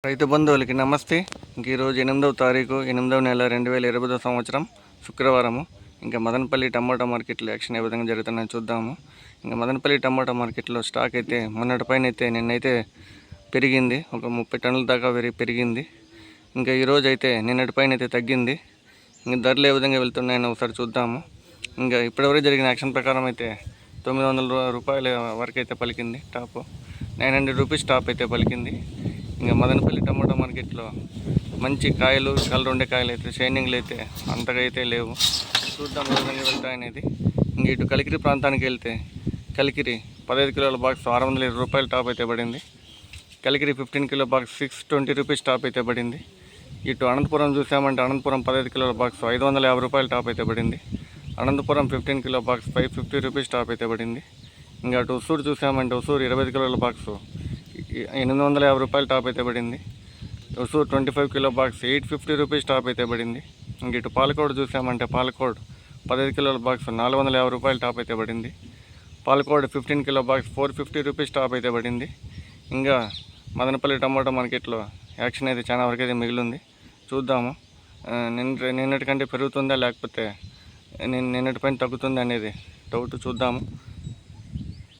రైతు బంధువులకి నమస్తే. ఇంక ఈరోజు 8వ తారీఖు 8వ నెల 2020 సంవత్సరం శుక్రవారము. ఇంకా మదనపల్లి టమాటా మార్కెట్లో యాక్షన్ ఏ విధంగా జరుగుతుందని చూద్దాము. ఇంకా మదనపల్లి టమాటా మార్కెట్లో స్టాక్ అయితే మొన్నటి పైన అయితే నిన్నైతే పెరిగింది, ఒక 30 టన్నుల దాకా పెరిగింది. ఇంకా ఈరోజు అయితే నిన్నటి పైన అయితే తగ్గింది. ఇంకా ధరలు ఏ విధంగా వెళ్తున్నాయని ఒకసారి చూద్దాము. ఇంకా ఇప్పటివరకు జరిగిన యాక్షన్ ప్రకారం అయితే 900 రూపాయల వరకు అయితే పలికింది టాప్, 900 రూపీస్ టాప్ అయితే పలికింది. ఇంకా మదనపల్లి టమాటా మార్కెట్లో మంచి కాయలు, కలర్ ఉండే కాయలు అయితే షైనింగ్లు అయితే అంతగా అయితే లేవు. చూద్దాం ఏ విధంగా వెళ్తాయనేది. ఇంక ఇటు కలికిరి ప్రాంతానికి వెళ్తే కలికిరి 15 కిలోల బాక్స్ 620 రూపాయలు టాప్ అయితే పడింది. Kalikiri 15 kilo box 620 rupees top అయితే పడింది. ఇటు అనంతపురం చూసామంటే అనంతపురం 15 కిలోల బాక్స్ 550 రూపాయలు టాప్ అయితే పడింది. Anantapuram 15 kilo box 550 rupees top అయితే పడింది. ఇంకా అటు ఉసూరు చూసామంటే ఉసూరు 25 కిలోల బాక్స్ 850 రూపాయలు టాప్ అయితే పడింది. ఉసూరు 25 కిలో బాక్స్ 850 రూపీస్ టాప్ అయితే పడింది. ఇంక ఇటు పాలకోడు చూసామంటే పాలకోడు 15 కిలోల బాక్స్ 450 రూపాయలు టాప్ అయితే పడింది. Palakodu 15 kilo box 450 rupees top అయితే పడింది. ఇంకా మదనపల్లి టమాటా మార్కెట్లో యాక్షన్ అయితే చాలా వరకు అయితే మిగిలింది. చూద్దాము నిన్నటి కంటే పెరుగుతుందా లేకపోతే నిన్నటి పైన తగ్గుతుందా అనేది డౌట్. చూద్దాము.